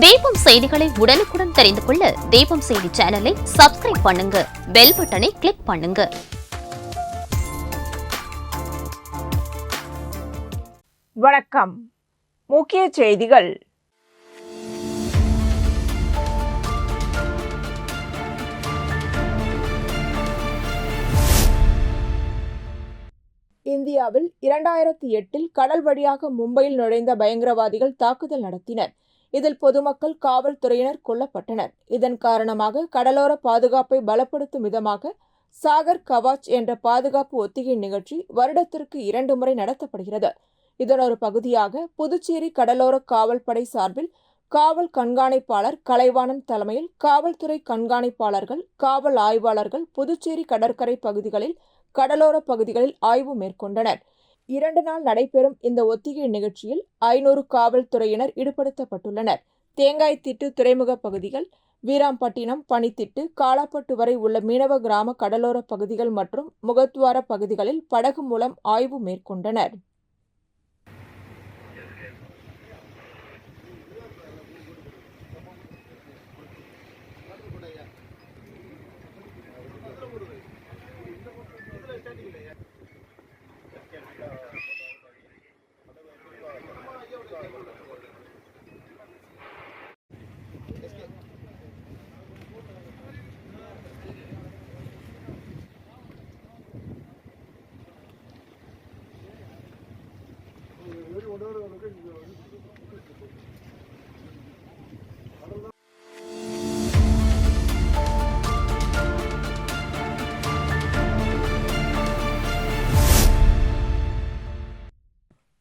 தீபம் செய்திகளை உடனுக்குடன் தெரிந்து கொள்ள தீபம் செய்தி சேனலை சப்ஸ்கிரைப் பண்ணுங்க, பெல் பட்டனை கிளிக் பண்ணுங்க. வணக்கம். முக்கிய செய்திகள். இந்தியாவில் 2008 கடல் வழியாக மும்பையில் நுழைந்த பயங்கரவாதிகள் தாக்குதல் நடத்தினர். இதில் பொதுமக்கள், காவல்துறையினர் கொல்லப்பட்டனர். இதன் காரணமாக கடலோர பாதுகாப்பை பலப்படுத்தும் விதமாக சாகர் கவாச் என்ற பாதுகாப்பு ஒத்திகை நிகழ்ச்சி வருடத்திற்கு 2 முறை நடத்தப்படுகிறது. இதன் ஒரு பகுதியாக புதுச்சேரி கடலோர காவல்படை சார்பில் காவல் கண்காணிப்பாளர் கலைவாணன் தலைமையில் காவல்துறை கண்காணிப்பாளர்கள், காவல் ஆய்வாளர்கள் புதுச்சேரி கடற்கரை பகுதிகளில், கடலோர பகுதிகளில் ஆய்வு மேற்கொண்டனர். 2 நாள் நடைபெறும் இந்த ஒத்திகை நிகழ்ச்சியில் 500 காவல்துறையினர் ஈடுபடுத்தப்பட்டுள்ளனர். தேங்காய்த்திட்டு துறைமுக பகுதிகள், வீராம்பட்டினம், பனித்திட்டு, காலாப்பட்டு வரை உள்ள மீனவ கிராம கடலோர பகுதிகள் மற்றும் முகத்துவார பகுதிகளில் படகு மூலம் ஆய்வு மேற்கொண்டனர்.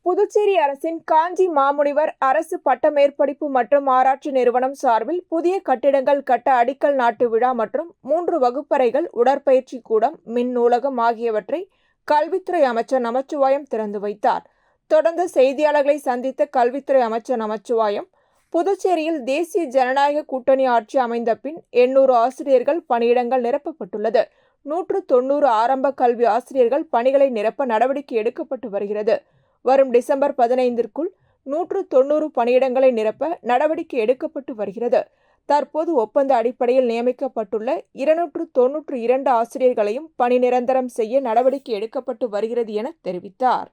புதுச்சேரி அரசின் காஞ்சி மாமுனிவர் அரசு பட்டமேற்படிப்பு மற்றும் ஆராய்ச்சி நிறுவனம் சார்பில் புதிய கட்டிடங்கள் கட்ட அடிக்கல் நாட்டு விழா மற்றும் 3 வகுப்பறைகள், உடற்பயிற்சி கூடம், மின் நூலகம் ஆகியவற்றை கல்வித்துறை அமைச்சர் நமச்சிவாயம் திறந்து வைத்தார். தொடர்ந்து செய்தியாளர்களை சந்தித்த கல்வித்துறை அமைச்சர் நமச்சிவாயம், புதுச்சேரியில் தேசிய ஜனநாயக கூட்டணி ஆட்சி அமைந்த பின் 800 ஆசிரியர்கள் பணியிடங்கள் நிரப்பப்பட்டுள்ளது. 190 ஆரம்ப கல்வி ஆசிரியர்கள் பணிகளை நிரப்ப நடவடிக்கை எடுக்கப்பட்டு வருகிறது. வரும் டிசம்பர் 15ற்குள் 190 பணியிடங்களை நிரப்ப நடவடிக்கை எடுக்கப்பட்டு வருகிறது. தற்போது ஒப்பந்த அடிப்படையில் நியமிக்கப்பட்டுள்ள 292 ஆசிரியர்களையும் பணி நிரந்தரம் செய்ய நடவடிக்கை எடுக்கப்பட்டு வருகிறது என தெரிவித்தார்.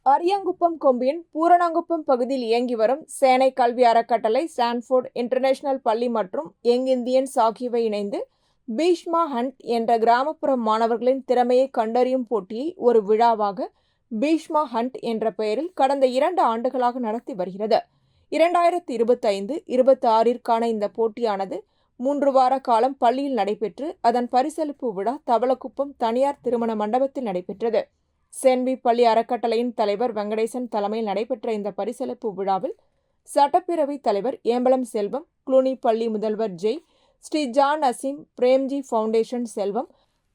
அரியாங்குப்பம் கொம்பியின் பூரணாங்குப்பம் பகுதியில் இயங்கி வரும் சேனை கல்வி அறக்கட்டளை, ஸ்டான்ஃபோர்ட் இன்டர்நேஷனல் பள்ளி மற்றும் யங் இந்தியன்ஸ் ஆகியவை இணைந்து பீஷ்மா ஹண்ட் என்ற கிராமப்புற மாணவர்களின் திறமையை கண்டறியும் போட்டியை ஒரு விழாவாக பீஷ்மா ஹண்ட் என்ற பெயரில் கடந்த 2 ஆண்டுகளாக நடத்தி வருகிறது. 2025-26ற்கான இந்த போட்டியானது 3 வார காலம் பள்ளியில் நடைபெற்று அதன் பரிசளிப்பு விழா தவளக்குப்பம் தனியார் திருமண மண்டபத்தில் நடைபெற்றது. சென்வி பள்ளி அறக்கட்டளையின் தலைவர் வெங்கடேசன் தலைமையில் நடைபெற்ற இந்த பரிசளிப்பு விழாவில் சட்டப்பேரவை தலைவர் ஏம்பலம் செல்வம், குளூனி பள்ளி முதல்வர் ஜெய், ஸ்ரீ ஜான் அசீம், பிரேம்ஜி ஃபவுண்டேஷன் செல்வம்,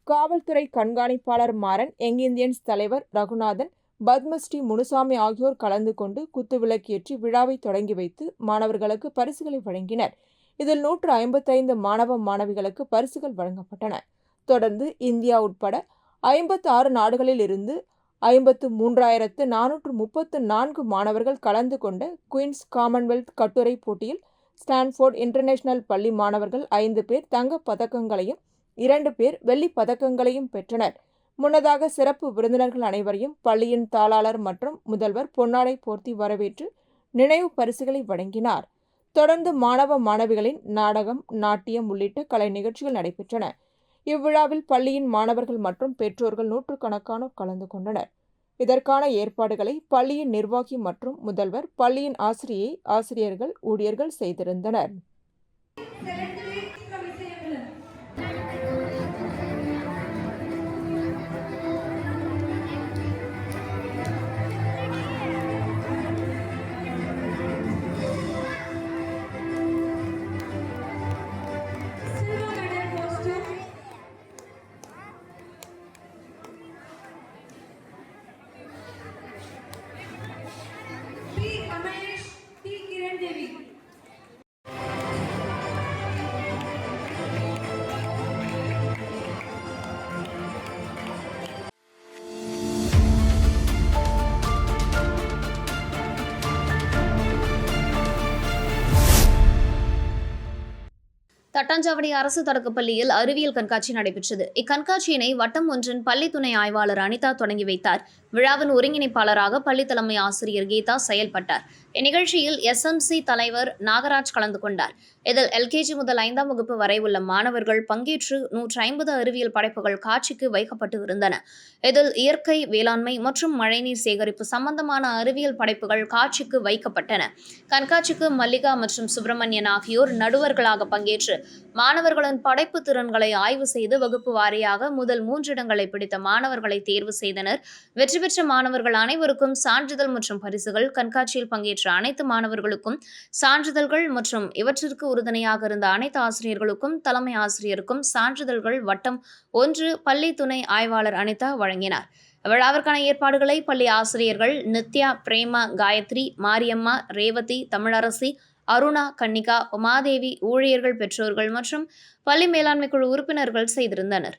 காவல்துறை கண்காணிப்பாளர் மாறன், யங் இந்தியன்ஸ் தலைவர் ரகுநாதன், பத்மஸ்ரீ முனுசாமி ஆகியோர் கலந்து கொண்டு குத்துவிளக்கேற்றி விழாவை தொடங்கி வைத்து மாணவர்களுக்கு பரிசுகளை வழங்கினர். இதில் 155 மாணவ மாணவிகளுக்கு பரிசுகள் வழங்கப்பட்டன. தொடர்ந்து இந்தியா உட்பட 56 நாடுகளில் இருந்து 53,434 மாணவர்கள் கலந்து கொண்ட குயின்ஸ் காமன்வெல்த் கட்டுரை போட்டியில் ஸ்டான்ஃபோர்ட் இன்டர்நேஷனல் பள்ளி மாணவர்கள் 5 பேர் தங்கப் பதக்கங்களையும் 2 பேர் வெள்ளிப் பதக்கங்களையும் பெற்றனர். முன்னதாக சிறப்பு விருந்தினர்கள் அனைவரையும் பள்ளியின் தாளாளர் மற்றும் முதல்வர் பொன்னாடை போர்த்தி வரவேற்று நினைவு பரிசுகளை வழங்கினார். தொடர்ந்து மாணவ மாணவிகளின் நாடகம், நாட்டியம் உள்ளிட்ட கலை நிகழ்ச்சிகள் நடைபெற்றன. இவ்விழாவில் பள்ளியின் மாணவர்கள் மற்றும் பெற்றோர்கள் நூற்றுக்கணக்கானோர் கலந்து கொண்டனர். இதற்கான ஏற்பாடுகளை பள்ளியின் நிர்வாகி மற்றும் முதல்வர், பள்ளியின் ஆசிரியர்கள், ஊழியர்கள் செய்திருந்தனர். தட்டாஞ்சாவடி அரசு தொடக்கப்பள்ளியில் அறிவியல் கண்காட்சி நடைபெற்றது. இக்கண்காட்சியினை வட்டம் ஒன்றின் பள்ளி துணை ஆய்வாளர் அனிதா தொடங்கி வைத்தார். விழாவின் ஒருங்கிணைப்பாளராக பள்ளி தலைமை ஆசிரியர் கீதா செயல்பட்டார். இந்நிகழ்ச்சியில் SMC தலைவர் நாகராஜ் கலந்து கொண்டார். இதில் LKG முதல் 5ஆம் வகுப்பு வரை உள்ள மாணவர்கள் பங்கேற்று 150 அறிவியல் படைப்புகள் காட்சிக்கு வைக்கப்பட்டு இருந்தன. இதில் இயற்கை வேளாண்மை மற்றும் மழைநீர் சேகரிப்பு சம்பந்தமான அறிவியல் படைப்புகள் காட்சிக்கு வைக்கப்பட்டன. கண்காட்சிக்கு மல்லிகா மற்றும் சுப்பிரமணியன் ஆகியோர் நடுவர்களாக பங்கேற்று மாணவர்களின் படைப்பு திறன்களை ஆய்வு செய்து வகுப்பு வாரியாக முதல் 3 இடங்களை பிடித்த மாணவர்களை தேர்வு செய்தனர். வெற்றி பெற்ற மாணவர்கள் அனைவருக்கும் சான்றிதழ் மற்றும் பரிசுகள், கண்காட்சியில் பங்கேற்ற அனைத்து மாணவர்களுக்கும் சான்றிதழ்கள் மற்றும் இவற்றிற்கு உறுதுணையாக இருந்த அனைத்து ஆசிரியர்களுக்கும் தலைமை ஆசிரியருக்கும் சான்றிதழ்கள் வட்டம் 1 பள்ளி துணை ஆய்வாளர் அனிதா வழங்கினார். விழாவிற்கான ஏற்பாடுகளை பள்ளி ஆசிரியர்கள் நித்யா, பிரேமா, காயத்ரி, மாரியம்மா, ரேவதி, தமிழரசி, அருணா, கன்னிகா, உமாதேவி, ஊழியர்கள், பெற்றோர்கள் மற்றும் பள்ளி மேலாண்மை குழு உறுப்பினர்கள் செய்திருந்தனர்.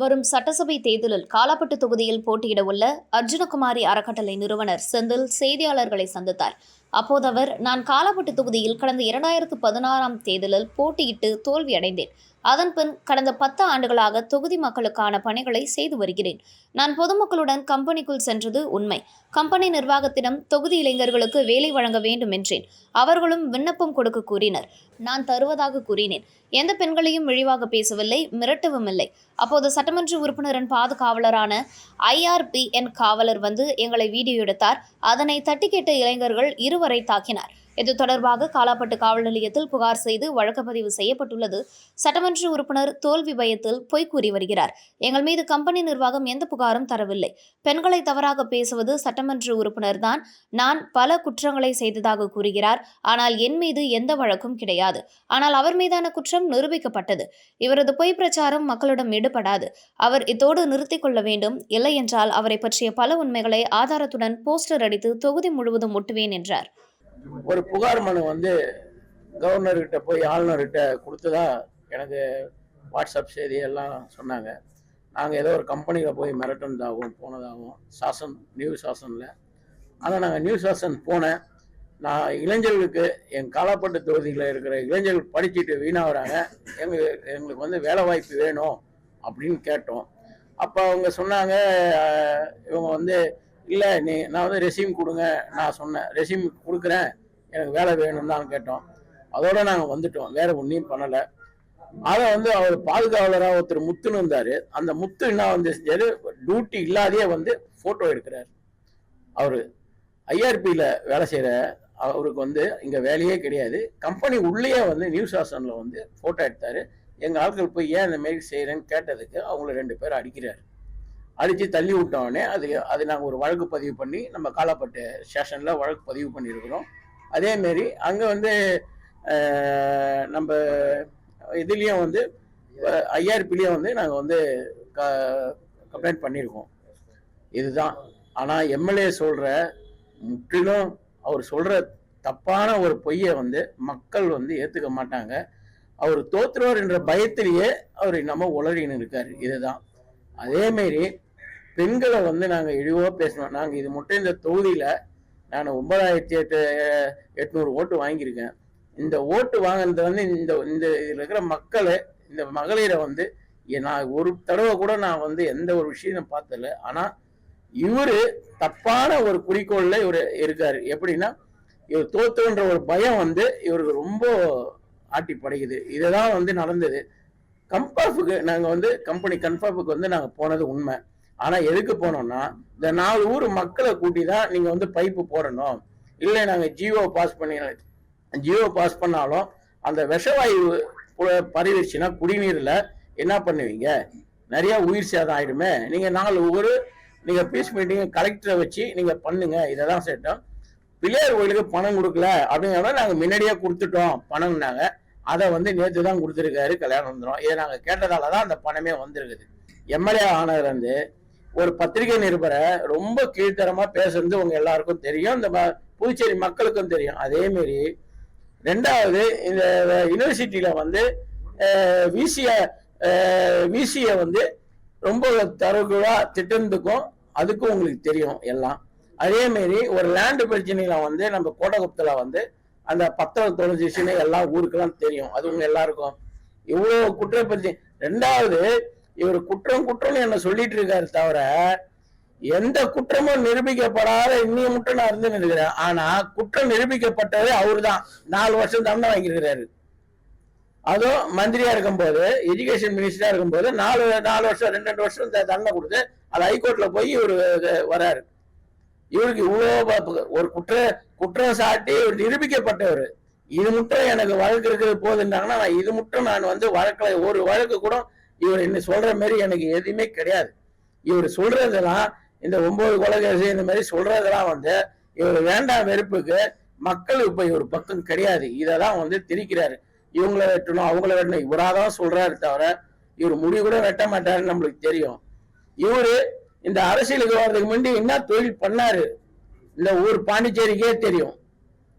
வரும் சட்டசபை தேர்தலில் காலாப்பட்டு தொகுதியில் போட்டியிட உள்ள அர்ஜுனகுமாரி அறக்கட்டளை நிறுவனர் செந்தில் செய்தியாளர்களை சந்தித்தார். அப்போது அவர், நான் காலாப்பட்டு தொகுதியில் கடந்த 2016ஆம் தேர்தலில் போட்டியிட்டு தோல்வியடைந்தேன். அதன்பின் கடந்த 10 ஆண்டுகளாக தொகுதி மக்களுக்கான பணிகளை செய்து வருகிறேன். நான் பொதுமக்களுடன் கம்பெனிக்குள் சென்றது உண்மை. கம்பெனி நிர்வாகத்திடம் தொகுதி இளைஞர்களுக்கு வேலை வழங்க வேண்டும் என்றேன். அவர்களும் விண்ணப்பம் கொடுக்க கூறினர். நான் தருவதாக கூறினேன். எந்த பெண்களையும் இழிவாக பேசவில்லை, மிரட்டவும் இல்லை. அப்போது சட்டமன்ற உறுப்பினரின் பாதுகாவலரான IRPN காவலர் வந்து எங்களை வீடியோ எடுத்தார். அதனை தட்டி கேட்ட இளைஞர்கள் 2 வரை தாக்கினார். இது தொடர்பாக காலாப்பட்டு காவல் நிலையத்தில் புகார் செய்து வழக்கு பதிவு செய்யப்பட்டுள்ளது. சட்டமன்ற உறுப்பினர் தோல்வி பயத்தில் பொய் கூறி வருகிறார். எங்கள் மீது கம்பெனி நிர்வாகம் எந்த புகாரும் தரவில்லை. பெண்களை தவறாக பேசுவது சட்டமன்ற உறுப்பினர் தான். நான் பல குற்றங்களை செய்ததாக கூறுகிறார். ஆனால் என் மீது எந்த வழக்கும் கிடையாது. ஆனால் அவர் மீதான குற்றம் நிரூபிக்கப்பட்டது. இவரது பொய் பிரச்சாரம் மக்களிடம் எடுபடாது. அவர் இதோடு நிறுத்திக் கொள்ள வேண்டும். இல்லை என்றால் அவரை பற்றிய பல உண்மைகளை ஆதாரத்துடன் போஸ்டர் அடித்து தொகுதி முழுவதும் ஒட்டுவேன் என்றார். ஒரு புகார் மனு கவர்னர்கிட்ட போய் ஆளுநர்கிட்ட கொடுத்ததா எனக்கு வாட்ஸ்அப் செய்தி எல்லாம் சொன்னாங்க. நாங்கள் ஏதோ ஒரு கம்பெனியில் போய் மிரட்டினதாகவும் போனதாகவும் நியூ சாசனில். ஆனால் நாங்கள் நியூ சாசன் போனேன். நான் இளைஞர்களுக்கு என் காலாப்பட்டு தொகுதியில் இருக்கிற இளைஞர்கள் படிச்சுட்டு வீணாகிறாங்க, எங்களுக்கு வேலை வாய்ப்பு வேணும் அப்படின்னு கேட்டோம். அப்போ அவங்க சொன்னாங்க, இவங்க இல்லை நான் ரெஸ்யூம் கொடுங்க. நான் சொன்னேன், ரெஸ்யூம் கொடுக்குறேன், எனக்கு வேலை வேணும்னு தான் கேட்டோம். அதோட நாங்கள் வந்துட்டோம், வேற ஒன்றையும் பண்ணலை. அதை அவர் பாதுகாவலராக ஒருத்தர் முத்துன்னு இருந்தார். அந்த முத்து என்ன செஞ்சாரு, டியூட்டி இல்லாதையே ஃபோட்டோ எடுக்கிறார். அவர் IRPயில் வேலை செய்கிற அவருக்கு இங்கே வேலையே கிடையாது. கம்பெனி உள்ளேயே நியூ சாசனில் ஃபோட்டோ எடுத்தார். எங்கள் ஆட்கள் போய் ஏன் இந்த மாரி செய்கிறேன்னு கேட்டதுக்கு அவங்கள 2 பேர் அடிக்கிறார். அடித்து தள்ளி விட்டோடனே அது நாங்கள் ஒரு வழக்கு பதிவு பண்ணி நம்ம காலாப்பட்டு ஸ்டேஷனில் வழக்கு பதிவு பண்ணியிருக்கிறோம். அதேமாரி அங்கே நம்ம இதுலேயும் வந்து ஐஆர்பிலையும் வந்து நாங்கள் வந்து கம்ப்ளைண்ட் பண்ணியிருக்கோம். இதுதான். ஆனால் எம்எல்ஏ சொல்கிற முற்றிலும் அவர் சொல்கிற தப்பான ஒரு பொய்யை வந்து மக்கள் வந்து ஏற்றுக்க மாட்டாங்க. அவர் தோற்றுருவார் என்ற பயத்திலேயே அவர் நம்ம உளறின்னு இருக்காரு. இதுதான். அதேமாரி பெண்களை வந்து நாங்கள் இழிவாக பேசணும். நாங்கள் இது மட்டும் இந்த தொகுதியில் நான் 9800 ஓட்டு வாங்கியிருக்கேன். இந்த ஓட்டு வாங்கினது வந்து இந்த இதில் இருக்கிற மக்களை, இந்த மகளிரை வந்து நான் ஒரு தடவை கூட நான் வந்து எந்த ஒரு விஷயம் பார்த்ததில்ல. ஆனால் இவர் தப்பான ஒரு குறிக்கோளில் இவர் இருக்காரு. எப்படின்னா, இவர் தோத்துன்ற ஒரு பயம் வந்து இவருக்கு ரொம்ப ஆட்டி படைக்குது. இதுதான் வந்து நடந்தது. கன்ஃபார்முக்கு நாங்கள் வந்து கம்பெனி கன்ஃபார்முக்கு வந்து நாங்கள் போனது உண்மை. ஆனால் எதுக்கு போனோம்னா, இந்த 4 ஊர் மக்களை கூட்டி தான் நீங்கள் வந்து பைப்பு போடணும். இல்லை நாங்கள் ஜியோ பாஸ் பண்ணாலும் அந்த விஷவாயு பரவிடுச்சுன்னா குடிநீரில் என்ன பண்ணுவீங்க? நிறைய உயிர் சேதம் ஆயிடுமே. நீங்கள் 4 ஊர் நீங்கள் பீஸ் மீட்டிங் கலெக்டரை வச்சு நீங்கள் பண்ணுங்க. இதை தான் சேட்டோம். பிள்ளையார் கோயிலுக்கு பணம் கொடுக்கல அப்படிங்கிற நாங்கள் முன்னாடியே கொடுத்துட்டோம் பணம்னாங்க. அதை வந்து நேற்று தான் கொடுத்துருக்காரு கல்யாணம். இதை நாங்கள் கேட்டதால தான் அந்த பணமே வந்திருக்குது. எம்எல்ஏ ஆனதுல இருந்து ஒரு பத்திரிகை நிருபரை ரொம்ப கீழ்த்தரமா பேசுறது உங்க எல்லாருக்கும் தெரியும், இந்த புதுச்சேரி மக்களுக்கும் தெரியும். அதே மாதிரி 2வது இந்த யூனிவர்சிட்டியில வந்து விசிய வந்து ரொம்ப தரகுழா திட்டத்துக்கும் அதுக்கும் உங்களுக்கு தெரியும் எல்லாம். அதே மாதிரி ஒரு லேண்டு பிரச்சனையில வந்து நம்ம கோட்டகுப்தில் வந்து அந்த பத்திரம் தொலைஞ்சிச்சுன்னு எல்லா ஊருக்கெல்லாம் தெரியும். அது உங்க எல்லாருக்கும் இவ்வளவு குற்றப்பிரச்சனை. 2வது இவர் குற்றம்னு என்ன சொல்லிட்டு இருக்காரு தவிர எந்த குற்றமும் நிரூபிக்கப்படாத இன்னும் மட்டும் நான் இருந்து இருக்கிறேன். ஆனா குற்றம் நிரூபிக்கப்பட்டது அவரு தான். 4 வருஷம் தண்டனை வாங்கியிருக்கிறாரு. அதுவும் மந்திரியா இருக்கும்போது, எஜுகேஷன் மினிஸ்டரா இருக்கும்போது 4 வருஷம் 2 வருஷம் தண்டனை கொடுத்து அது ஹைகோர்ட்ல போய் இவர் வராரு. இவருக்கு இவ்வளோ ஒரு குற்றம் சாட்டி இவர் நிரூபிக்கப்பட்டவர். இது மட்டும் எனக்கு வழக்கு இருக்கிறது போதுன்னாங்கன்னா இது மட்டும் நான் வந்து வழக்கில் ஒரு வழக்கு கூட இவர் என்ன சொல்ற மாதிரி எனக்கு எதுவுமே கிடையாது. இவர் சொல்றதெல்லாம் இந்த 9 கொலைகேசு இந்த மாதிரி சொல்றதெல்லாம் வந்து இவர் வேண்டாம் வெறுப்புக்கு மக்கள் இப்ப இவர் பக்கம் கிடையாது. இதெல்லாம் வந்து திரிக்கிறாரு. இவங்களை வெட்டணும் அவங்கள வெட்டணும் இவராதான் சொல்றாரு தவிர இவர் முடி கூட வெட்ட மாட்டாருன்னு நம்மளுக்கு தெரியும். இவரு இந்த அரசியலுக்கு வர்றதுக்கு முன்னாடி என்ன தொழில் பண்ணாரு இந்த ஊர் பாண்டிச்சேரிக்கே தெரியும்.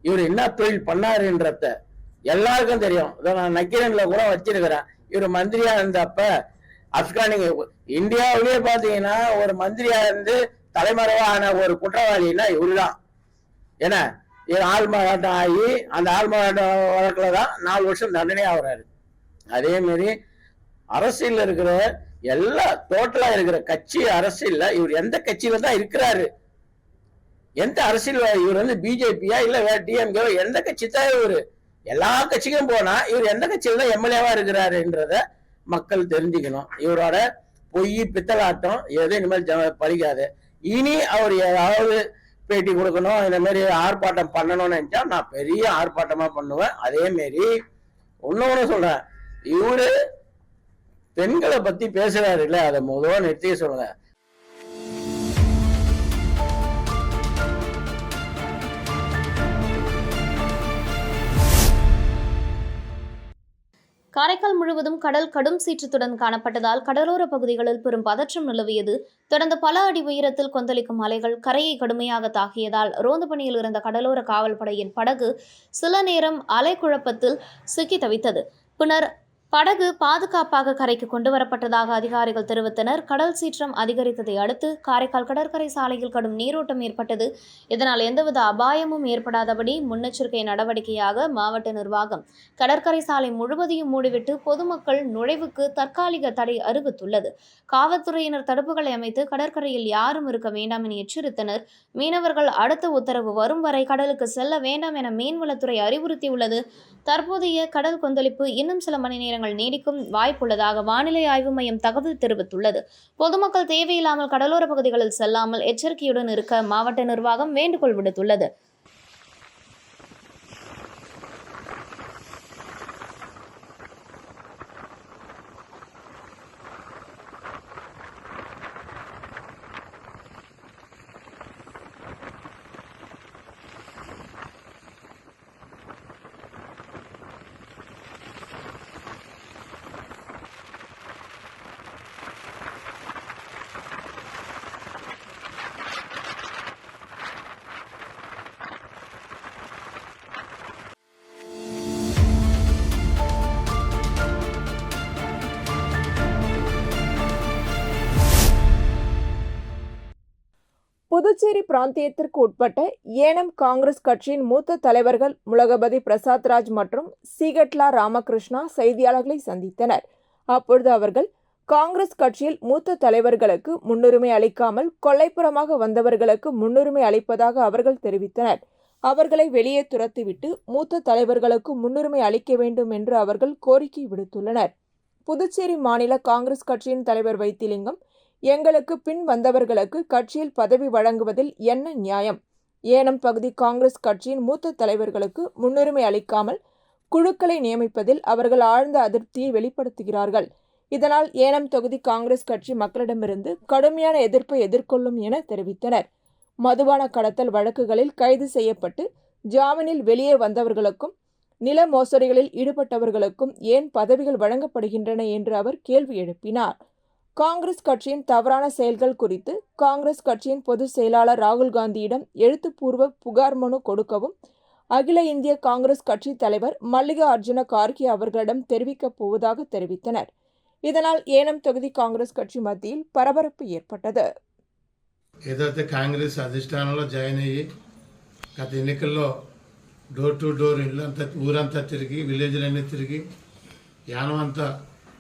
இவர் என்ன தொழில் பண்ணாருன்றத எல்லாருக்கும் தெரியும். நான் நக்கீரன்ல கூட வச்சிருக்கிறேன். இவர் மந்திரியா இருந்தப்ப ஆப்கானிங்க இந்தியாவிலேயே பாத்தீங்கன்னா ஒரு மந்திரியா இருந்து தலைமறைவான ஒரு குற்றவாளின்னா இவருதான். ஏன்னா இவர் ஆள்மாறாட்டம் ஆகி அந்த ஆள்மாறாட்டம் வழக்குல தான் 4 வருஷம் தண்டனை ஆகுறாரு. அதே மாதிரி அரசியல் இருக்கிற எல்லா டோட்டலா இருக்கிற கட்சி அரசியல்ல இவர் எந்த கட்சியில தான் இருக்கிறாரு, எந்த அரசியல் இவர் வந்து பிஜேபியா இல்ல வேற டிஎம்கே எந்த கட்சி தான் இவரு எல்லா கட்சிக்கும் போனா இவர் எந்த கட்சியில தான் எம்எல்ஏவா இருக்கிறாருன்றத மக்கள் தெரிஞ்சுக்கணும். இவரோட பொய் பித்தலாட்டம் எது இனிமேல் பழிக்காது. இனி அவர் ஏதாவது பேட்டி கொடுக்கணும் இந்த மாதிரி ஆர்ப்பாட்டம் பண்ணணும்னு நினைச்சா நான் பெரிய ஆர்ப்பாட்டமா பண்ணுவேன். அதே மாதிரி ஒண்ணு சொல்றேன், இவரு பெண்களை பத்தி பேசுறாரு இல்ல, அதை முதல்ல நிறுத்திய சொல்லுங்க. காரைக்கால் முழுவதும் கடல் கடும் சீற்றத்துடன் காணப்பட்டதால் கடலோர பகுதிகளில் பெரும் பதற்றம் நிலவியது. தொடர்ந்து பல அடி உயரத்தில் கொந்தளிக்கும் அலைகள் கரையை கடுமையாக தாக்கியதால் ரோந்து பணியில் இருந்த கடலோர காவல் படையின் படகு சில நேரம் அலை குழப்பத்தில் சிக்கி தவித்தது. பின்னர் படகு பாதுகாப்பாக கரைக்கு கொண்டு வரப்பட்டதாக அதிகாரிகள் தெரிவித்தனர். கடல் சீற்றம் அதிகரித்ததை அடுத்து காரைக்கால் கடற்கரை சாலையில் கடும் நீரோட்டம் ஏற்பட்டது. இதனால் எந்தவித அபாயமும் ஏற்படாதபடி முன்னெச்சரிக்கை நடவடிக்கையாக மாவட்ட நிர்வாகம் கடற்கரை சாலை முழுவதையும் மூடிவிட்டு பொதுமக்கள் நுழைவுக்கு தற்காலிக தடை அறிவித்துள்ளது. காவல்துறையினர் தடுப்புகளை அமைத்து கடற்கரையில் யாரும் இருக்க வேண்டாம் என எச்சரித்தனர். மீனவர்கள் அடுத்த உத்தரவு வரும் வரை கடலுக்கு செல்ல வேண்டாம் என மீன்வளத்துறை அறிவுறுத்தியுள்ளது. தற்போதைய கடல் கொந்தளிப்பு இன்னும் சில மணி நேரங்கள் நீடிக்கும் வாய்ப்புள்ளதாக வானிலை ஆய்வு மையம் தகவல் தெரிவித்துள்ளது. பொதுமக்கள் தேவையில்லாமல் கடலோர பகுதிகளில் செல்லாமல் எச்சரிக்கையுடன் இருக்க மாவட்ட நிர்வாகம் வேண்டுகோள் விடுத்துள்ளது. புதுச்சேரி பிராந்தியத்திற்கு உட்பட்ட ஏனம் காங்கிரஸ் கட்சியின் மூத்த தலைவர்கள் முலகபதி பிரசாத் ராஜ் மற்றும் சீகட்லா ராமகிருஷ்ணா செய்தியாளர்களை சந்தித்தனர். அப்பொழுது அவர்கள் காங்கிரஸ் கட்சியில் மூத்த தலைவர்களுக்கு முன்னுரிமை அளிக்காமல் கொல்லைப்புறமாக வந்தவர்களுக்கு முன்னுரிமை அளிப்பதாக அவர்கள் தெரிவித்தனர். அவர்களை வெளியே துரத்திவிட்டு மூத்த தலைவர்களுக்கு முன்னுரிமை அளிக்க வேண்டும் என்று அவர்கள் கோரிக்கை விடுத்துள்ளனர். புதுச்சேரி மாநில காங்கிரஸ் கட்சியின் தலைவர் வைத்திலிங்கம், எங்களுக்கு பின் வந்தவர்களுக்கு கட்சியில் பதவி வழங்குவதில் என்ன நியாயம்? ஏனம் பகுதி காங்கிரஸ் கட்சியின் மூத்த தலைவர்களுக்கு முன்னுரிமை அளிக்காமல் குழுக்களை நியமிப்பதில் அவர்கள் ஆழ்ந்த அதிருப்தியை வெளிப்படுத்துகிறார்கள். இதனால் ஏனம் தொகுதி காங்கிரஸ் கட்சி மக்களிடமிருந்து கடுமையான எதிர்ப்பை எதிர்கொள்ளும் என தெரிவித்தனர். மதுபான கடத்தல் வழக்குகளில் கைது செய்யப்பட்டு ஜாமீனில் வெளியே வந்தவர்களுக்கும் நில மோசடிகளில் ஈடுபட்டவர்களுக்கும் ஏன் பதவிகள் வழங்கப்படுகின்றன என்று அவர் கேள்வி எழுப்பினார். காங்கிரஸ் கட்சியின் தவறான செயல்கள் குறித்து காங்கிரஸ் கட்சியின் பொதுச் செயலாளர் ராகுல் காந்தியிடம் எழுத்துப்பூர்வ புகார் மனு கொடுக்கவும் அகில இந்திய காங்கிரஸ் கட்சி தலைவர் மல்லிகா அர்ஜுன கார்கே அவர்களிடம் தெரிவிக்கப் போவதாக தெரிவித்தனர். இதனால் ஏனம் தொகுதி కాంగ్రెస్ కక్షి మధ్యలో పరపరపు ఏర్పడ్డది. ఏదైతే కాంగ్రెస్ అధిష్టానంలో జాయిన్ అయ్యి గత ఎన్నికల్లో డోర్ టు డోర్ ఇల్లంతా ఊరంతా తిరిగి విలేజ్లన్నీ తిరిగి యానం అంతా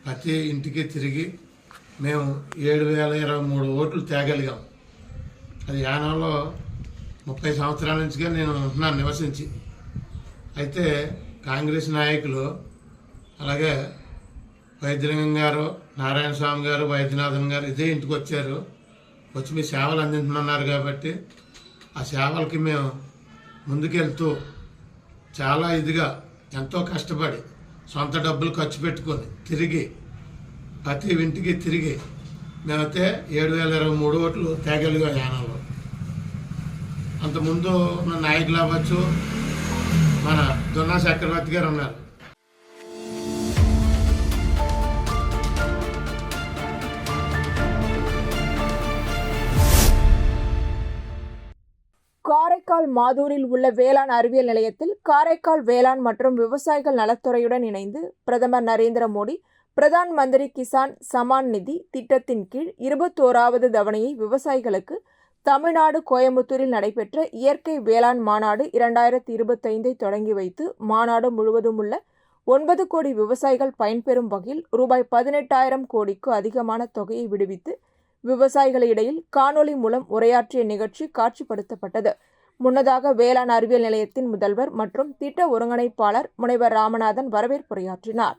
ప్రతి ఇంటికి తిరిగి మేము 7,023 ఓట్లు తేగలిగాం. అది యానంలో 30 సంవత్సరాల నుంచిగా నేను ఉంటున్నాను నివసించి. అయితే కాంగ్రెస్ నాయకులు అలాగే వైద్యలింగం గారు, నారాయణ స్వామి గారు, వైద్యనాథన్ గారు ఇదే ఇంటికి వచ్చారు. వచ్చి మీ సేవలు అందింటున్నారు కాబట్టి ఆ సేవలకి మేము ముందుకెళ్తూ చాలా ఇదిగా ఎంతో కష్టపడి సొంత డబ్బులు ఖర్చు పెట్టుకొని తిరిగి ప్రతి ఇంటికి తిరిగి మేమైతే 7,023 ఓట్లు తేగలిగాం యానంలో. అంతకుముందు మన నాయకులు అవ్వచ్చు, మన దొన్నా చక్రవర్తి గారు ఉన్నారు. காரைக்கால் மாதூரில் உள்ள வேளாண் அறிவியல் நிலையத்தில் காரைக்கால் வேளாண் மற்றும் விவசாயிகள் நலத்துறையுடன் இணைந்து பிரதமர் நரேந்திர மோடி பிரதான் மந்திரி கிசான் சமான் நிதி திட்டத்தின் கீழ் 21வது தவணையை விவசாயிகளுக்கு தமிழ்நாடு கோயம்புத்தூரில் நடைபெற்ற இயற்கை வேளாண் மாநாடு 2025 தொடங்கி வைத்து மாநாடு முழுவதும் உள்ள 9 கோடி விவசாயிகள் பயன்பெறும் வகையில் ரூபாய் 18,000 கோடிக்கு அதிகமான தொகையை விடுவித்து விவசாயிகளிடையில் காணொலி மூலம் உரையாற்றிய நிகழ்ச்சி காட்சிப்படுத்தப்பட்டது. முன்னதாக வேளாண் அறிவியல் நிலையத்தின் முதல்வர் மற்றும் திட்ட ஒருங்கிணைப்பாளர் முனைவர் ராமநாதன் வரவேற்புரையாற்றினார்.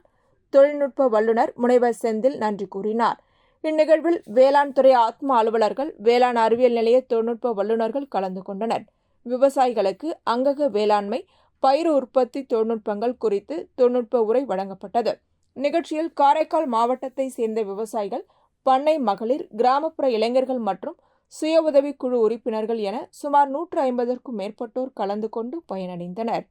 தொழில்நுட்ப வல்லுநர் முனைவர் செந்தில் நன்றி கூறினார். இந்நிகழ்வில் வேளாண் துறை ஆத்ம அலுவலர்கள், வேளாண் அறிவியல் நிலைய தொழில்நுட்ப வல்லுநர்கள் கலந்து கொண்டனர். விவசாயிகளுக்கு அங்கக வேளாண்மை, பயிர் உற்பத்தி தொழில்நுட்பங்கள் குறித்து தொழில்நுட்ப உரை வழங்கப்பட்டது. நிகழ்ச்சியில் காரைக்கால் மாவட்டத்தை சேர்ந்த விவசாயிகள், பண்ணை மகளிர், கிராமப்புற இளைஞர்கள் மற்றும் சுய உதவி குழு உறுப்பினர்கள் என சுமார் 150க்கும் மேற்பட்டோர் கலந்து கொண்டு பயனடைந்தனர்.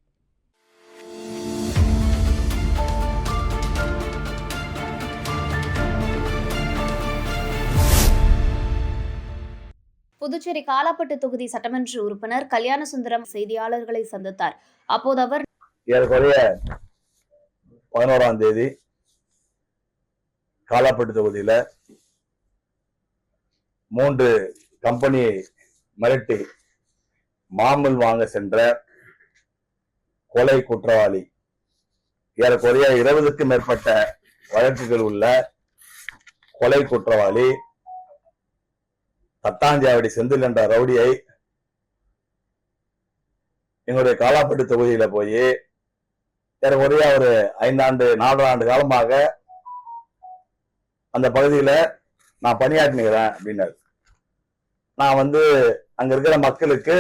புதுச்சேரி காலாப்பட்டு தொகுதி சட்டமன்ற உறுப்பினர் கல்யாணசுந்தரம் செய்தியாளர்களை சந்தித்தார். அப்போது அவர் ஏறக்குறைய 11ஆம் தேதி காலாப்பட்டு தொகுதியில 3 கம்பெனியை மிரட்டி மாமூல் வாங்க சென்ற கொலை குற்றவாளி, ஏறக்குறைய 20க்கும் மேற்பட்ட வழக்குகள் உள்ள கொலை குற்றவாளி தட்டாஞ்சாவடி செந்தில் என்ற ரவுடியை எங்களுடைய காலாப்பட்டு தொகுதியில போய் ஏறக்குறைய ஒரு 4 ஆண்டு காலமாக அந்த பகுதியில நான் பணியாற்றினேன் அப்படின்னாரு. நான் அங்க இருக்கிற மக்களுக்கு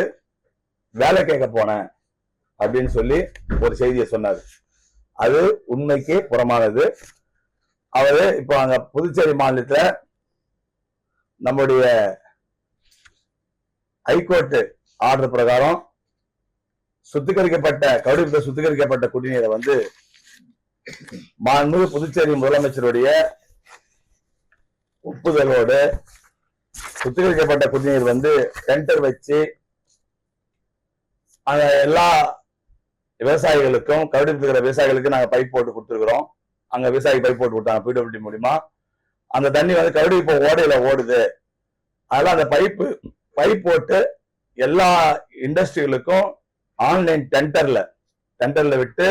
வேலை கேட்க போனேன் அப்படின்னு சொல்லி ஒரு செய்தியை சொன்னாரு. அது உண்மைக்கு புறமானது. அவரு இப்போ அங்க புதுச்சேரி மாநிலத்துல நம்முடைய ஹைகோர்ட் ஆர்டர் பிரகாரம் சுத்திகரிக்கப்பட்ட குடிநீரை மாண்புமிகு புதுச்சேரி முதலமைச்சருடைய ஒப்புதலோடு சுத்திகரிக்கப்பட்ட குடிநீர் டெண்டர் வச்சு அந்த எல்லா விவசாயிகளுக்கும் கருடிப்பிடிக்கிற விவசாயிகளுக்கு நாங்க பைப் போட்டு கொடுத்துருக்கிறோம். அங்க விவசாயி பைப் போட்டு கொடுத்தாங்க பிடபிள்யூடி மூலியமா. அந்த தண்ணி கருடி இப்போ ஓடையில ஓடுது. அதெல்லாம் அந்த பைப்பு பைப் போட்டு எல்லா இண்டஸ்ட்ரிகளுக்கும் ஆன்லைன் டெண்டர்ல விட்டு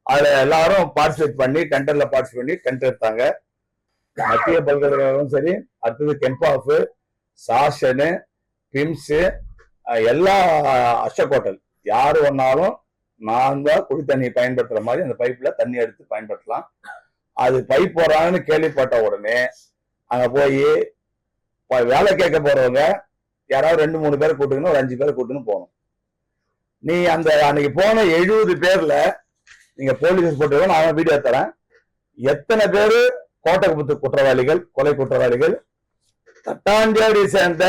அதுல எல்லாரும் பார்ட்டிசிபேட் பண்ணி டெண்டர் எடுத்தாங்க. மத்திய பல்கலைக்கழகம் சரி, அடுத்தது கெம்பாஃப், சாஷனு, பிம்ஸ், எல்லா அசோக் ஹோட்டல் யாரு ஒன்னாலும் நான் தான் குடி தண்ணி பயன்படுத்துற மாதிரி அந்த பைப்ல தண்ணி எடுத்து பயன்படுத்தலாம். அது பைப் போறாங்கன்னு கேள்விப்பட்ட உடனே அங்க போய் வேலை கேட்க போறவங்க யாராவது 2-3 பேரை கூட்டுக்கணும், ஒரு 5 பேரை கூட்டுன்னு போகணும். நீ அந்த அன்னைக்கு போன 70 பேர்ல நீங்க போலீஸ் போட்டு நான் வீடியோ தரேன். எத்தனை பேரு கோட்டகுப்பத்து குற்றவாளிகள், கொலை குற்றவாளிகள், தட்டாஞ்சாவடி சேர்ந்த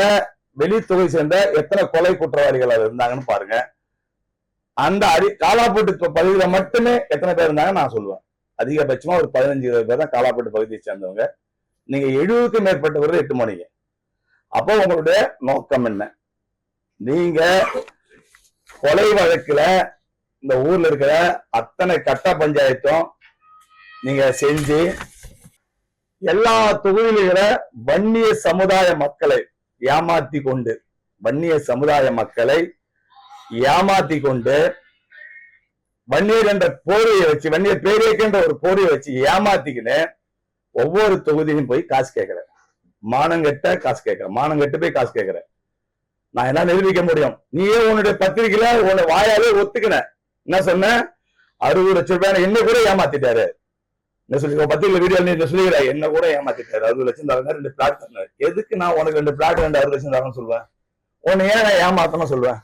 வெளி தொகை சேர்ந்த எத்தனை கொலை குற்றவாளிகள் அது இருந்தாங்கன்னு பாருங்க. அந்த காலாப்பட்டு பகுதியில மட்டுமே எத்தனை பேர் இருந்தாங்க நான் சொல்லுவேன். அதிகபட்சமா ஒரு 15-20 பேர் தான் காலாப்பட்டு பகுதியை சேர்ந்தவங்க. நீங்க 70க்கும் மேற்பட்டவர்கள் 8 மணிக்கு. அப்போ உங்களுடைய நோக்கம் என்ன? நீங்க கொலை வழக்குல இந்த ஊர்ல இருக்கிற அத்தனை கட்ட பஞ்சாயத்தும் நீங்க செஞ்சு எல்லா தொகுதியில இருக்கிற வன்னிய சமுதாய மக்களை ஏமாத்தி கொண்டு வன்னியர் என்ற போரையை வச்சு, வன்னியர் பேரியக்கின்ற ஒரு போரையை வச்சு ஏமாத்திக்கின்னு ஒவ்வொரு தொகுதியிலும் போய் காசு கேட்கிறேன். மானங்கெட்ட காசு கேட்கிறேன், மானங்கெட்டு போய் காசு கேட்கிறேன். நான் என்ன நிரூபிக்க முடியும்? நீயே உன்னுடைய பத்திரிகையில உன்னை வாயாலே ஒத்துக்கின. என்ன சொன்ன? 60 லட்சம் ரூபாய் என்ன கூட ஏமாத்திட்டாரு. என்ன சொல்லி பத்திரிகை வீடியோ நீ சொல்லிக்கிற, என்ன கூட ஏமாத்திட்டாரு. 60 லட்சம் தரங்க, 2 பிளாட் தரேன். எதுக்கு நான் உனக்கு 2 பிளாட் 60 லட்சம் தரேன்னு சொல்லுவேன்? உன்னை ஏன் நான் ஏமாத்தணும் சொல்லுவேன்?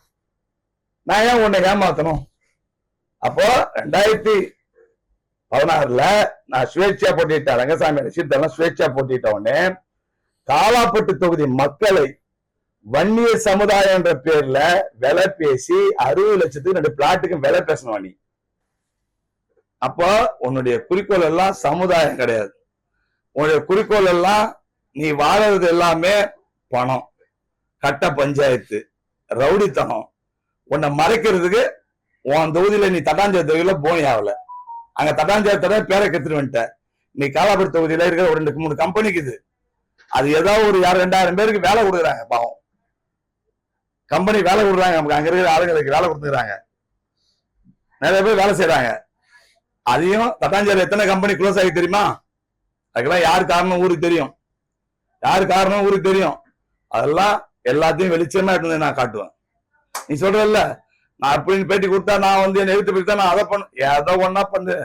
நான் ஏன் உன்னை ஏமாத்தணும்? அப்போ 2016 நான் சுயேட்சையா போட்டிட்டேன். ரங்கசாமி ரசித்தெல்லாம் சுயேட்சையா போட்டிட்ட உடனே காலாப்பட்டு தொகுதி மக்களை வன்னிய சமுதாயம் என்ற பேர்ல விலை பேசி 60 லட்சத்துக்கு 2 பிளாட்டுக்கும் விலை பேசணும் நீ. அப்போ உன்னுடைய குறிக்கோள் எல்லாம் சமுதாயம் கிடையாது. உன்னுடைய குறிக்கோள் எல்லாம் நீ வாழறது எல்லாமே பணம், கட்ட பஞ்சாயத்து, ரவுடித்தனம். உன்னை மறைக்கிறதுக்கு உன் தொகுதியில நீ தட்டாஞ்சாவடி தொகுதியில போனி ஆகல. அங்க தட்டாஞ்சாவடி பேரை கத்துட்டு வந்துட்ட. நீ காலாப்பட்டு தொகுதியில இருக்கிற ஒரு 2-3 கம்பெனிக்கு இது அது ஏதாவது ஒரு 2000 பேருக்கு வேலை கொடுக்குறாங்க. பாவம், கம்பெனி வேலை கொடுக்குறாங்க. நமக்கு அங்க இருக்கிற ஆளுங்களுக்கு வேலை கொடுத்துக்கிறாங்க. நிறைய பேர் வேலை செய்யறாங்க. அதையும் தட்டாஞ்சாவடி எத்தனை கம்பெனி க்ளோஸ் ஆகி தெரியுமா? அதுக்கெல்லாம் யார் காரணம் ஊருக்கு தெரியும். அதெல்லாம் எல்லாத்தையும் வெளிச்சமா எடுத்து நான் காட்டுவேன். நீ சொல்றல்ல, நான் அப்படின்னு பேட்டி கொடுத்தா நான் வந்து என்ன எழுத்து போயிட்டா நான் அதை பண்ண ஏதோ ஒன்னா பண்ணு.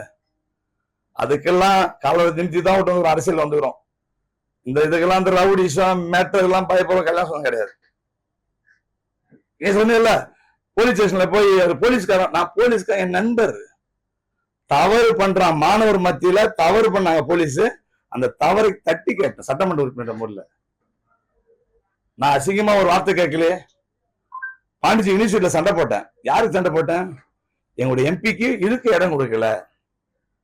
அதுக்கெல்லாம் கால நிமித்தி தான் விட்டு அரசியல் வந்துக்கிறோம். இந்த இதுக்கெல்லாம் இந்த ரவுடிசம் மேட்டர் எல்லாம் பயப்படும் கல்யாணம் கிடையாது. நீ சொன்ன போலீஸ் ஸ்டேஷன்ல போய் போலீஸ்காரன், நான் போலீஸ்காரன் என் நண்பர் தவறு பண்றான், மாணவர் மத்தியில தவறு பண்ணாங்க போலீஸ். அந்த தவறை தட்டி கேட்டேன் சட்டமன்ற உறுப்பினர் முறையில. நான் அசிங்கமா ஒரு வார்த்தை கேட்கலையே. பாண்டிச்சேரி யூனிவர்சிட்டியில சண்டை போட்டேன். யாருக்கு சண்டை போட்டேன்? எங்களுடைய எம்பிக்கு இதுக்கு இடம் கொடுக்கல,